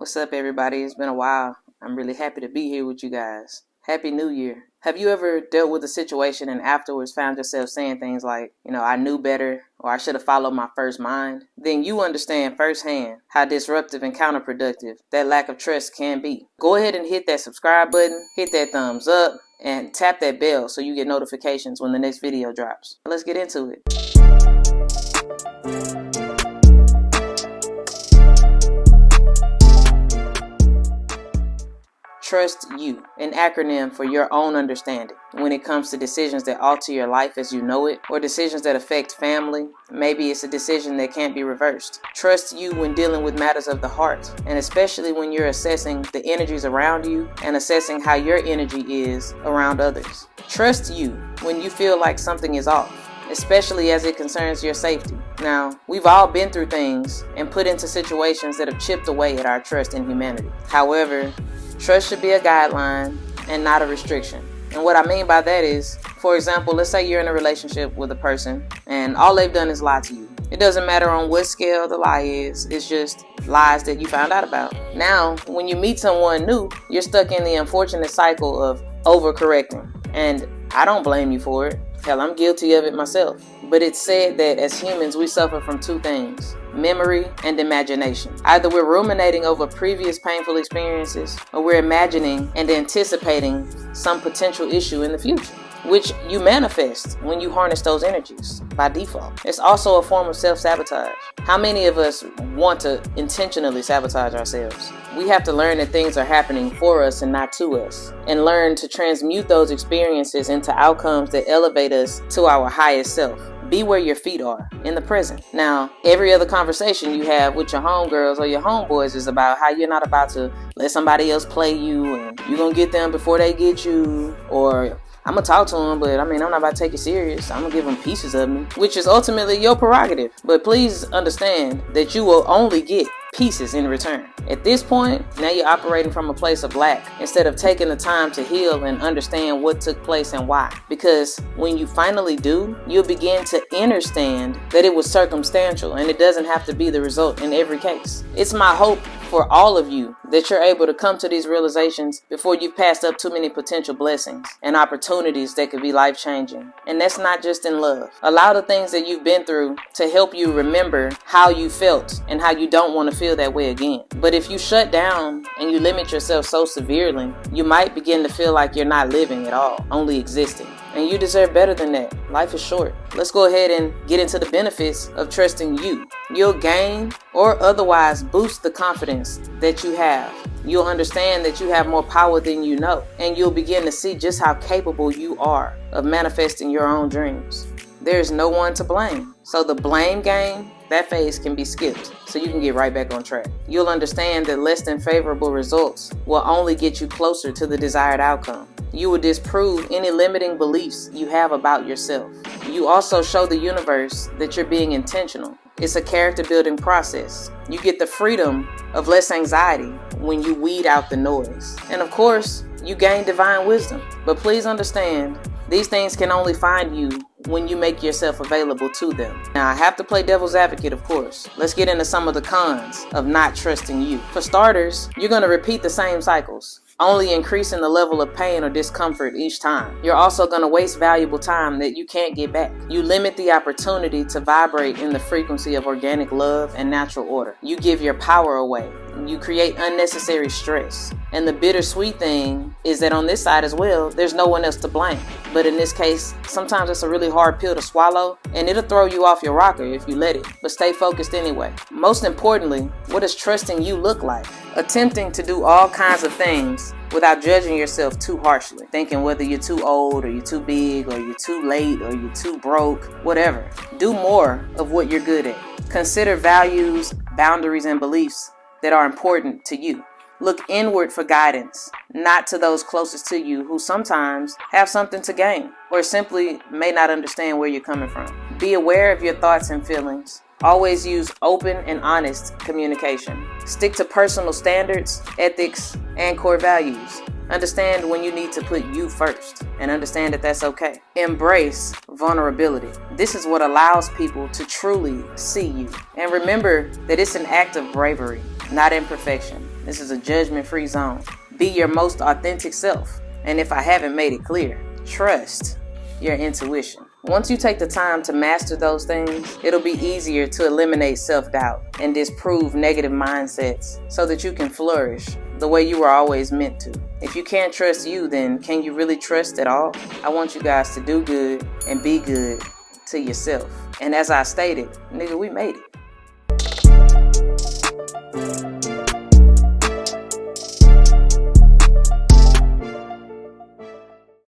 What's up, everybody? It's been a while. I'm really happy to be here with you guys. Happy New Year. Have you ever dealt with a situation and afterwards found yourself saying things like, I knew better, or I should have followed my first mind? Then you understand firsthand how disruptive and counterproductive that lack of trust can be. Go ahead and hit that subscribe button, hit that thumbs up, and tap that bell so you get notifications when the next video drops. Let's get into it. Trust you, an acronym for your own understanding when it comes to decisions that alter your life as you know it, or decisions that affect family. Maybe it's a decision that can't be reversed. Trust you when dealing with matters of the heart, and especially when you're assessing the energies around you and assessing how your energy is around others. Trust you when you feel like something is off, especially as it concerns your safety. Now, we've all been through things and put into situations that have chipped away at our trust in humanity. However, trust should be a guideline and not a restriction. And what I mean by that is, for example, let's say you're in a relationship with a person and all they've done is lie to you. It doesn't matter on what scale the lie is, it's just lies that you found out about. Now, when you meet someone new, you're stuck in the unfortunate cycle of overcorrecting. And I don't blame you for it. Hell, I'm guilty of it myself. But it's said that as humans, we suffer from two things: memory and imagination. Either we're ruminating over previous painful experiences, or we're imagining and anticipating some potential issue in the future, which you manifest when you harness those energies by default. It's also a form of self-sabotage. How many of us want to intentionally sabotage ourselves? We have to learn that things are happening for us and not to us, and learn to transmute those experiences into outcomes that elevate us to our highest self. Be where your feet are, in the present. Now, every other conversation you have with your homegirls or your homeboys is about how you're not about to let somebody else play you, and you're gonna get them before they get you, or I'm gonna talk to them, but I'm not about to take it serious. I'm gonna give them pieces of me, which is ultimately your prerogative. But please understand that you will only get pieces in return. At this point, now you're operating from a place of lack instead of taking the time to heal and understand what took place and why. Because when you finally do, you'll begin to understand that it was circumstantial and it doesn't have to be the result in every case. It's my hope for all of you that you're able to come to these realizations before you've passed up too many potential blessings and opportunities that could be life-changing. And that's not just in love. Allow the things that you've been through to help you remember how you felt and how you don't want to feel that way again. But if you shut down and you limit yourself so severely, you might begin to feel like you're not living at all, only existing. And you deserve better than that. Life is short. Let's go ahead and get into the benefits of trusting you. You'll gain or otherwise boost the confidence that you have. You'll understand that you have more power than you know, and you'll begin to see just how capable you are of manifesting your own dreams. There's no one to blame. So the blame game, that phase can be skipped so you can get right back on track. You'll understand that less than favorable results will only get you closer to the desired outcome. You will disprove any limiting beliefs you have about yourself. You also show the universe that you're being intentional. It's a character building process. You get the freedom of less anxiety when you weed out the noise. And of course, you gain divine wisdom. But please understand, these things can only find you when you make yourself available to them. Now, I have to play devil's advocate, of course. Let's get into some of the cons of not trusting you. For starters, you're going to repeat the same cycles, only increasing the level of pain or discomfort each time. You're also going to waste valuable time that you can't get back. You limit the opportunity to vibrate in the frequency of organic love and natural order. You give your power away. You create unnecessary stress. And the bittersweet thing is that on this side as well, there's no one else to blame. But in this case, sometimes it's a really hard pill to swallow, and it'll throw you off your rocker if you let it. But stay focused anyway. Most importantly, what does trusting you look like? Attempting to do all kinds of things without judging yourself too harshly, thinking whether you're too old or you're too big or you're too late or you're too broke, whatever. Do more of what you're good at. Consider values, boundaries, and beliefs that are important to you. Look inward for guidance, not to those closest to you who sometimes have something to gain or simply may not understand where you're coming from. Be aware of your thoughts and feelings. Always use open and honest communication. Stick to personal standards, ethics, and core values. Understand when you need to put you first, and understand that that's okay. Embrace vulnerability. This is what allows people to truly see you. And remember that it's an act of bravery, not imperfection. This is a judgment-free zone. Be your most authentic self. And if I haven't made it clear, trust your intuition. Once you take the time to master those things, it'll be easier to eliminate self-doubt and disprove negative mindsets so that you can flourish the way you were always meant to. If you can't trust you, then can you really trust at all? I want you guys to do good and be good to yourself. And as I stated, nigga, we made it.